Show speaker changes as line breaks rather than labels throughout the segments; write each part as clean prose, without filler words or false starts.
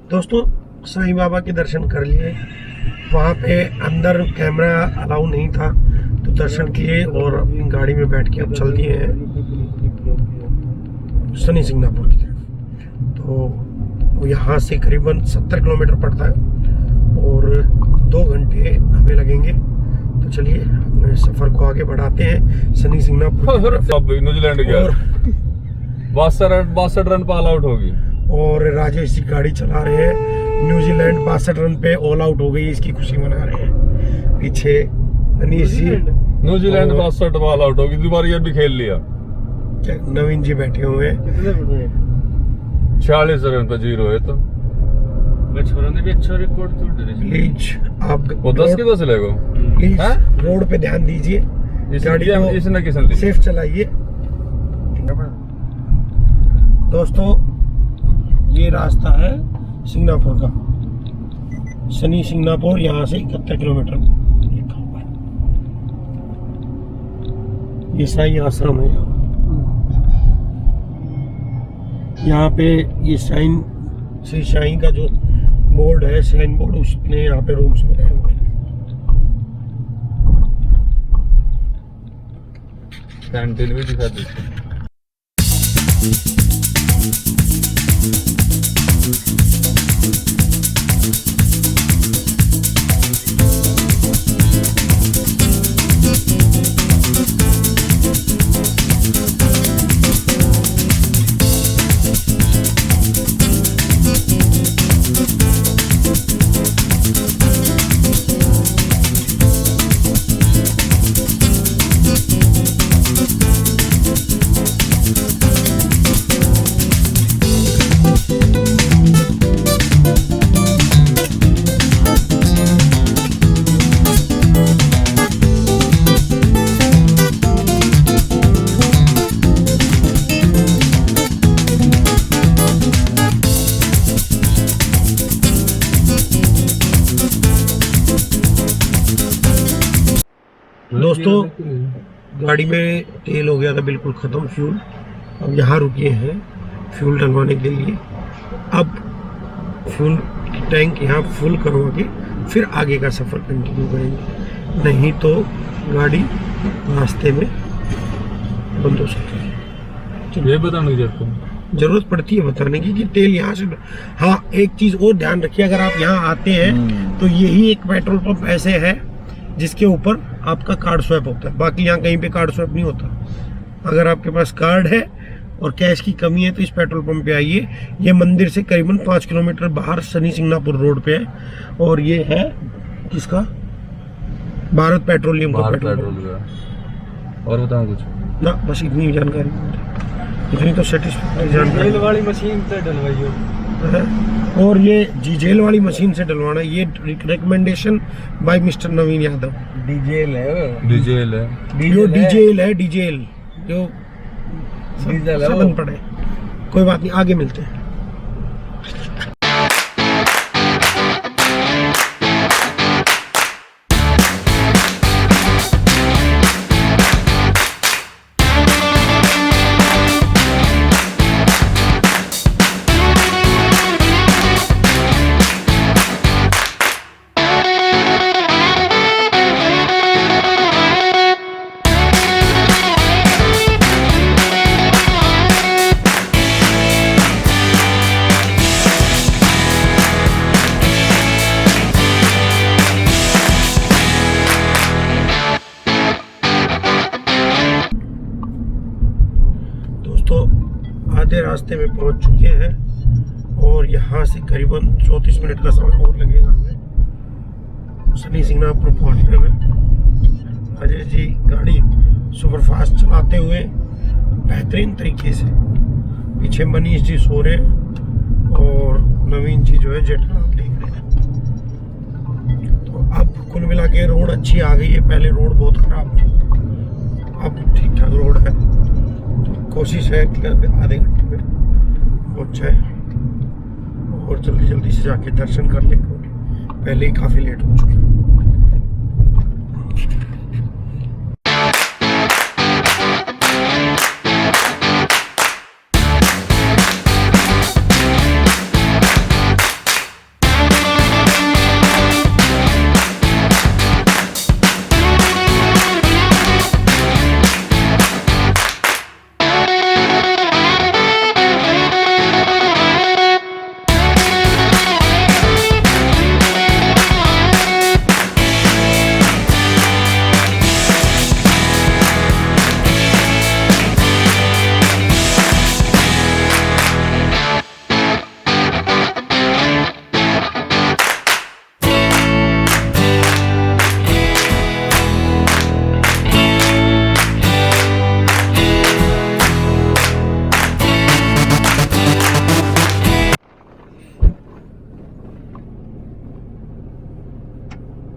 दोस्तों साईं बाबा के दर्शन कर लिए। वहाँ पे अंदर कैमरा अलाउ नहीं था तो दर्शन किए और अपनी गाड़ी में बैठ के अब चल दिए हैं शनि सिंगनापुर की तरफ। तो यहाँ से करीबन 70 किलोमीटर पड़ता है और 2 घंटे हमें लगेंगे। तो चलिए अपने सफर को आगे बढ़ाते हैं शनि सिंगनापुर।
न्यूजीलैंड गया 62 रन पे ऑल आउट होगी
और राजेश जी गाड़ी चला रहे हैं। न्यूजीलैंड 62 रन पे ऑल आउट हो गई, इसकी खुशी मना रहे हैं। पीछे मनीष जी,
न्यूजीलैंड 62 पे ऑल आउट होगी, दोबारा ये भी खेल लिया।
नवीन जी बैठे हुए हैं।
46 रन पे 0 है। तो
छोरा ने भी अच्छा रिकॉर्ड तोड़ दिया।
प्लीज आप
वो 10 किधर से लेगो,
प्लीज रोड पे ध्यान दीजिए, गाड़ी को
इसने किसने दी?
सेफ चलाइए। दोस्तों ये रास्ता है सिंगनापुर का, शनि सिंगनापुर, यहाँ से 71 किलोमीटर लिखा हुआ है। ये साईं आश्रम है। यहाँ पे ये साईं श्री साईं का जो बोर्ड है, साईं बोर्ड, उसने यहाँ पे रूम्स बनाए हुए हैं।
कैंटीन भी दिखा दीजिए।
दोस्तों गाड़ी में तेल हो गया था बिल्कुल ख़त्म, फ्यूल। अब यहाँ रुके हैं फ्यूल डलवाने के लिए। अब फ्यूल टैंक यहाँ फुल करवा के फिर आगे का सफ़र कंटिन्यू करेंगे, नहीं तो गाड़ी रास्ते में बंद हो सकती है।
ये बताने की
जरूरत पड़ती है बताने की कि तेल यहाँ से। हाँ, एक चीज़ और ध्यान रखिए, अगर आप यहाँ आते हैं तो यही एक पेट्रोल पंप ऐसे है जिसके ऊपर आपका कार्ड स्वैप होता है, बाकी यहाँ कहीं पे कार्ड स्वैप नहीं होता। अगर आपके पास कार्ड है और कैश की कमी है तो इस पेट्रोल पंप पे आइए। ये मंदिर से करीबन 5 किलोमीटर बाहर शनि सिंगनापुर रोड पे है और ये है किसका, भारत पेट्रोलियम का पेट्रोल।
और बताओ कुछ
ना, बस इतनी जानकारी, इतनी तो सेटिस्फाइड जानकारी।
जेल वाली मशीन से डलवाइयो
है। और ये जेल वाली मशीन से डलवाना, ये रिकमेंडेशन बाय मिस्टर नवीन यादव।
डीजेल है,
डीजेल है,
जो डीजेल है, डीजेल जो
डीजल है,
बंद पड़े। कोई बात नहीं, आगे मिलते हैं। आधे रास्ते में पहुंच चुके हैं और यहाँ से करीबन 34 मिनट का समय और लगेगा हमें शनि सिंगनापुर पहुंचने में। अजय जी गाड़ी सुपरफास्ट चलाते हुए बेहतरीन तरीके से, पीछे मनीष जी सो रहे और नवीन जी जो है जेट देख रहे हैं। तो अब कुल मिला के रोड अच्छी आ गई है, पहले रोड बहुत खराब थी, अब ठीक ठाक रोड है। कोशिश है कि आधे घंटे में पहुंच जाए और जल्दी जल्दी से जाके दर्शन कर लें, पहले ही काफ़ी लेट हो चुके हैं।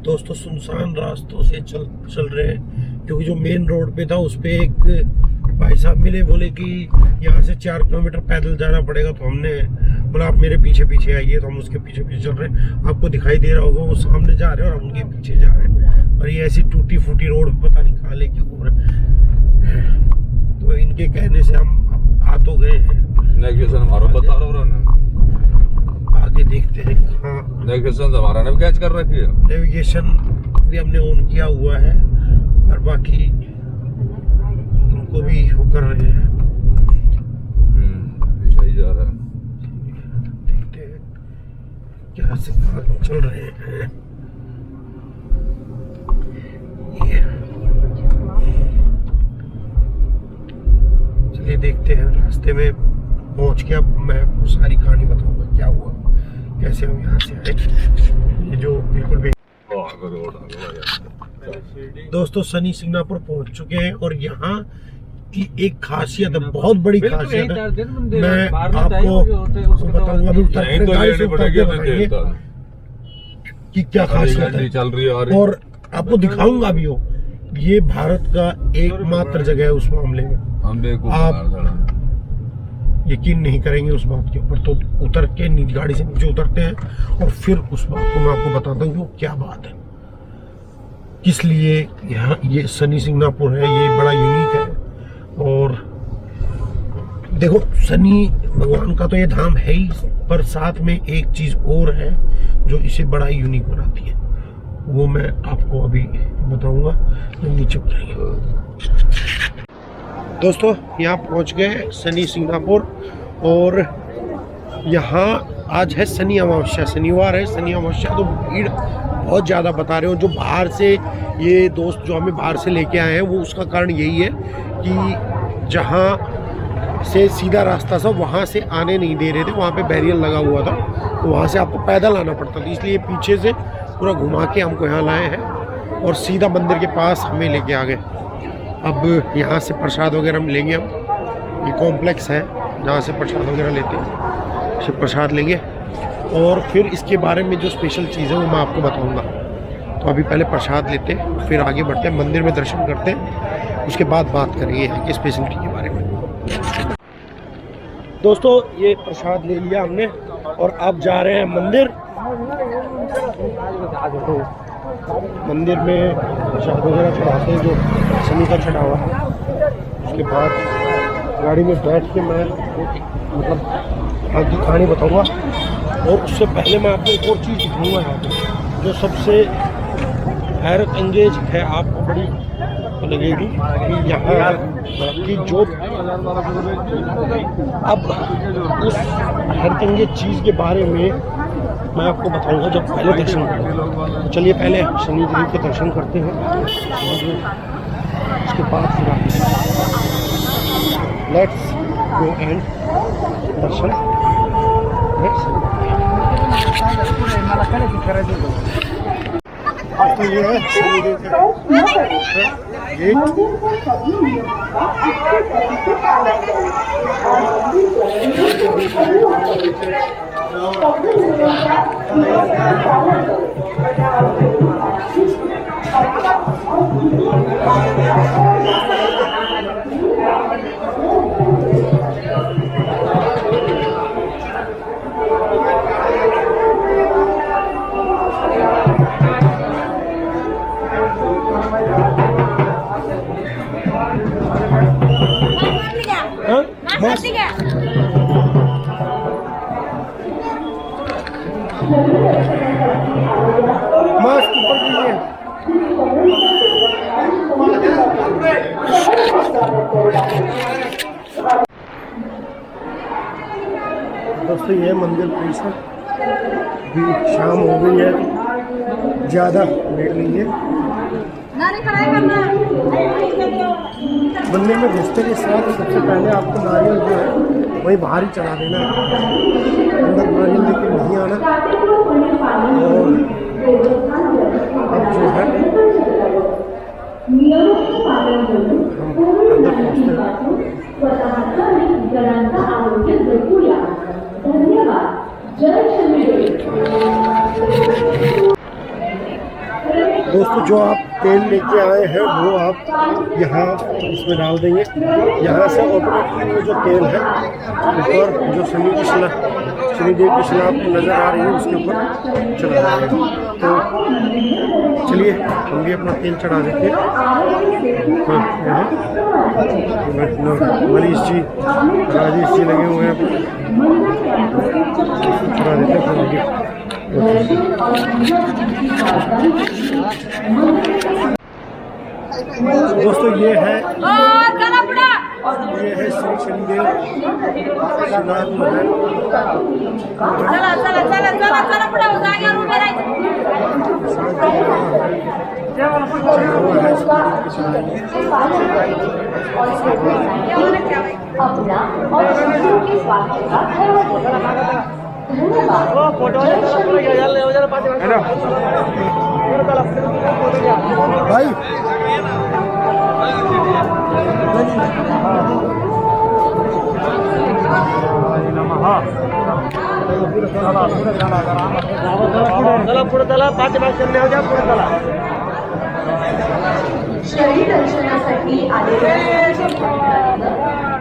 दोस्तों सुनसान रास्तों से चल रहे हैं, क्योंकि जो मेन रोड पे था उस पे एक भाई साहब मिले, बोले कि यहाँ से 4 किलोमीटर पैदल जाना पड़ेगा। तो हमने बोला आप मेरे पीछे पीछे आइए, तो हम उसके पीछे पीछे चल रहे हैं। आपको दिखाई दे रहा होगा वो सामने जा रहे हैं और हम उनके पीछे जा रहे हैं। और ये ऐसी टूटी फूटी रोड पता नहीं कहाँ लेके घूम रहे हैं। तो इनके कहने से हम आ तो गए हैं,
नेविगेशन हमारा बता रहा हूँ,
आगे देखते हैं कहाँ।
नेविगेशन हमारा ने कैच कर रखी है,
नेविगेशन भी हमने ऑन किया हुआ है और बाकी इनको भी वो कर रहे हैं।
सही जा रहा है।
देखते हैं क्या से चल रहे हैं। चलिए देखते हैं, रास्ते में पहुंच के अब मैं सारी कहानी बताऊंगा क्या हुआ, कैसे हम यहाँ से आए। ये जो बिल्कुल दोस्तों सनी सिंगापुर पहुंच चुके हैं और यहाँ की एक खासियत है, बहुत बड़ी खासियत है, मैं आपको बताऊंगा। अभी गाड़ी से उतर के बताएंगे कि क्या खासियत है
चल रही है
और आपको दिखाऊंगा भी। हो ये भारत का एकमात्र जगह है उस मामले में, आप यकीन नहीं करेंगे उस बात के ऊपर। तो उतर के गाड़ी से नीचे उतरते हैं और फिर उस बात को मैं आपको बताता हूँ कि वो क्या बात है, किस लिए यहाँ ये सनी सिंगापुर है, ये बड़ा यूनिक है। और देखो सनी भगवान का तो ये धाम है ही, पर साथ में एक चीज और है जो इसे बड़ा यूनिक बनाती है, वो मैं आपको अभी बताऊंगा जब नीचे उतरेंगे। दोस्तों यहाँ पहुँच गए सनी सिंगापुर और यहाँ आज है शनि अमावस्या, शनिवार है, शनि अमावस्या। तो भीड़ बहुत ज़्यादा बता रहे हो। जो बाहर से ये दोस्त जो हमें बाहर से लेके आए हैं वो उसका कारण यही है कि जहाँ से सीधा रास्ता था वहाँ से आने नहीं दे रहे थे, वहाँ पे बैरियर लगा हुआ था, तो वहाँ से आपको पैदल आना पड़ता था। इसलिए पीछे से पूरा घुमा के हमको यहाँ लाए हैं और सीधा मंदिर के पास हमें लेके आ गए। अब यहाँ से प्रसाद वगैरह हम लेंगे। हम ये कॉम्प्लेक्स है जहाँ से प्रसाद वगैरह लेते हैं, से प्रसाद लेंगे और फिर इसके बारे में जो स्पेशल चीज़ है वो मैं आपको बताऊँगा। तो अभी पहले प्रसाद लेते हैं, फिर आगे बढ़ते हैं, मंदिर में दर्शन करते हैं, उसके बाद बात करेंगे यहाँ की स्पेशलिटी के बारे में। दोस्तों ये प्रसाद ले लिया हमने और अब जा रहे हैं मंदिर। तो मंदिर में प्रसाद वगैरह चढ़ाते हैं जो शनि का चढ़ा हुआ है। उसके बाद गाड़ी में बैठ के मैं मतलब आपकी कहानी बताऊंगा और उससे पहले मैं आपको एक और चीज़ दिखाऊंगा यहाँ पे जो सबसे हैरत अंगेज है, आपको बड़ी लगेगी कि यहाँ की जो अब उस हैरत अंगेज चीज़ के बारे में मैं आपको बताऊंगा जब पहले दर्शन करेंगे। तो चलिए पहले शनि देव के दर्शन करते हैं और उसके बाद फिर लेट्स गो एंड दर्शन। तो ये है शनि देव का मास्क ऊपर कीजिए। दोस्तों ये मंदिर परिसर अभी शाम हो गई है, ज़्यादा भीड़ नहीं है। मंदिर में घुसते के साथ सबसे पहले आपको नारियल जो है वही बाहर ही चढ़ा देना है, अंदर नारियल लेके नहीं आना। और अब जो है हम अंदर पहुँचते हैं। दोस्तों जो आप तेल लेके आए हैं वो आप यहाँ इसमें डाल देंगे। यहाँ से ऑटोमेटिकली जो तेल है ऊपर जो शनिदेव की शिला आपको नज़र आ रही है उसके ऊपर चढ़ा देंगे। तो चलिए हम भी अपना तेल चढ़ा देते हैं। तो मनीष जी राजेश जी लगे हुए हैं, चढ़ा देते हैं। दोस्तों ये है श्री शनिदेव शिलापुर है। भाई
शरीर दर्शनासाठी आलेल्या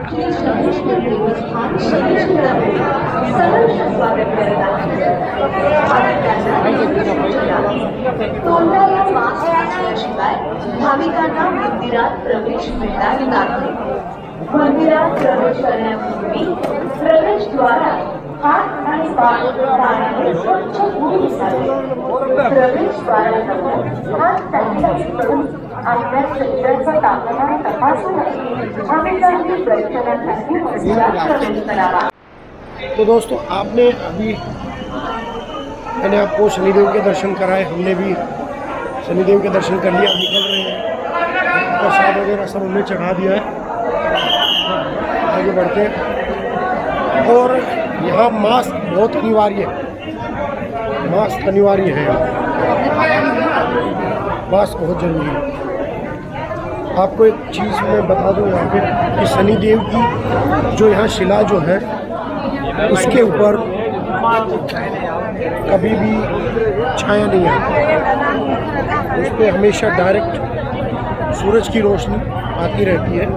देवस्थान सहर्ष स्वागत करत आहे। तोंडाला मास्क घातल्याशिवाय भाविकांना मंदिरात प्रवेश मिळणार नाही। मंदिरात प्रवेश करण्यापूर्वी प्रवेशद्वारात हात आणि पाय पाण्याने स्वच्छ धुवून घ्यावे। प्रवेशद्वाराजवळ हात सॅनिटाईज करून आपल्या शरीराचा तापमान तपासून भाविकांनी दर्शनासाठी मंदिरात प्रवेश करावा।
तो दोस्तों आपने अभी मैंने आपको शनिदेव के दर्शन कराए, हमने भी शनिदेव के दर्शन कर लिया, निकल रहे हैं। प्रसाद वगैरह सब हमने चढ़ा दिया है, आगे बढ़ते हैं। और यहाँ मास्क बहुत अनिवार्य है, मास्क अनिवार्य है, मास्क बहुत ज़रूरी है। आपको एक चीज़ मैं बता दूँ यहाँ पे कि शनिदेव की जो यहाँ शिला जो है उसके ऊपर कभी भी छाया नहीं है, उस पर हमेशा डायरेक्ट सूरज की रोशनी आती रहती है।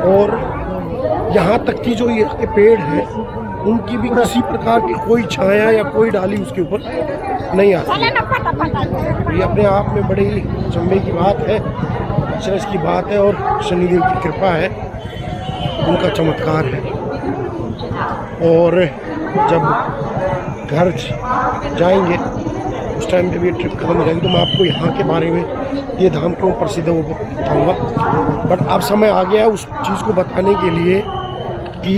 और यहाँ तक कि जो ये पेड़ हैं उनकी भी किसी प्रकार की कोई छाया या कोई डाली उसके ऊपर नहीं आती। ये अपने आप में बड़ी चंबे की बात है, अचरज की बात है और शनिदेव की कृपा है, उनका चमत्कार है। और जब घर जाएंगे उस टाइम जब ये ट्रिप खत्म हो जाएगी तो मैं आपको यहाँ के बारे में ये धाम क्यों प्रसिद्ध है वो बताऊँगा। बट अब समय आ गया उस चीज़ को बताने के लिए कि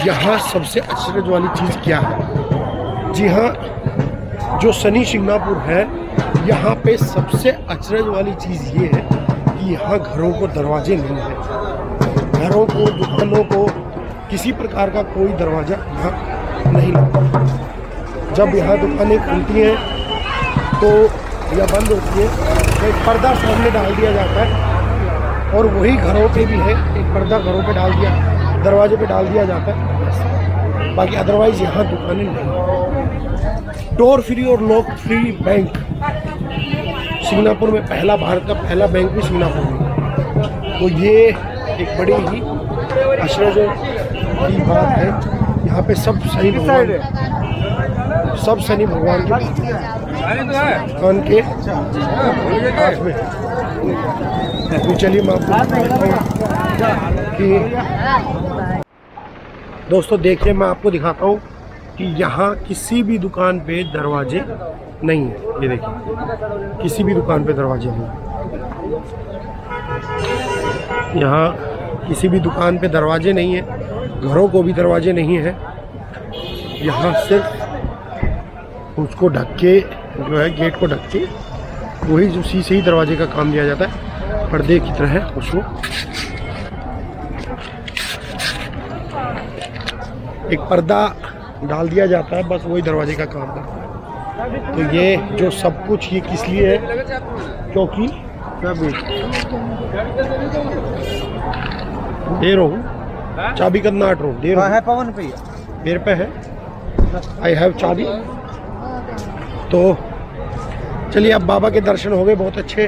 यहाँ सबसे आश्चर्य वाली चीज़ क्या है। जी हाँ, जो शनि शिंगणापुर है यहाँ पे सबसे आश्चर्य वाली चीज़ ये है कि यहाँ घरों को दरवाजे नहीं हैं, घरों को दुकानों को किसी प्रकार का कोई दरवाज़ा यहाँ नहीं लगता। जब यहाँ दुकानें खुलती हैं तो या बंद होती है तो एक पर्दा सामने डाल दिया जाता है, और वही घरों पे भी है, एक पर्दा घरों पे डाल दिया, दरवाजे पे डाल दिया जाता है। बाकी अदरवाइज़ यहाँ दुकानें नहीं। डोर फ्री और लॉक फ्री बैंक सिंगापुर में पहला, भारत का पहला बैंक भी सिंगापुर में। तो ये एक बड़ी ही आश्चर्य की बात है। यहाँ पे सब शनि भगवान के कान के पास में। तो चलिए मैं आपको कि दोस्तों देखिए, मैं आपको दिखाता हूँ कि यहाँ किसी भी दुकान पे दरवाजे नहीं है। ये देखिए, किसी भी दुकान पे दरवाजे नहीं, यहाँ किसी भी दुकान पे दरवाजे नहीं है, घरों को भी दरवाजे नहीं है। यहाँ सिर्फ उसको ढक के जो है, गेट को ढक के वही जो शीशे ही दरवाजे का काम दिया जाता है, पर्दे की तरह उसको एक पर्दा डाल दिया जाता है, बस वही दरवाजे का काम करता है। तो ये जो सब कुछ ये किस लिए है, क्योंकि दे रहा हूँ चाबी का नाट रो दे रहा है, पवन पे मेरे पे है, आई हैव चाबी। तो चलिए अब बाबा के दर्शन हो गए बहुत अच्छे,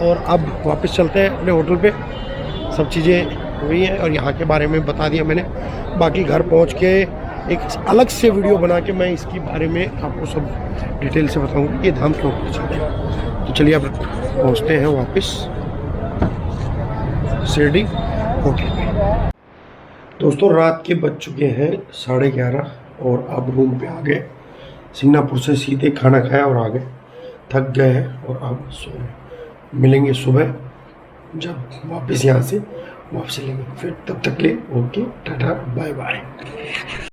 और अब वापस चलते हैं अपने होटल पे। सब चीज़ें हुई हैं और यहाँ के बारे में बता दिया मैंने। बाकी घर पहुँच के एक अलग से वीडियो बना के मैं इसके बारे में आपको सब डिटेल से बताऊँगा ये धाम क्यों प्रसिद्ध है। तो चलिए अब पहुँचते हैं वापस शिरडी होटल पे। दोस्तों रात के बज चुके हैं 11:30 और अब रूम पे आ गए। सिंगापुर से सीधे खाना खाया और आ गए, थक गए हैं और अब सो रहे। मिलेंगे सुबह जब वापस यहाँ से वापस लेंगे, फिर तब तक ले ओके टाटा बाय बाय।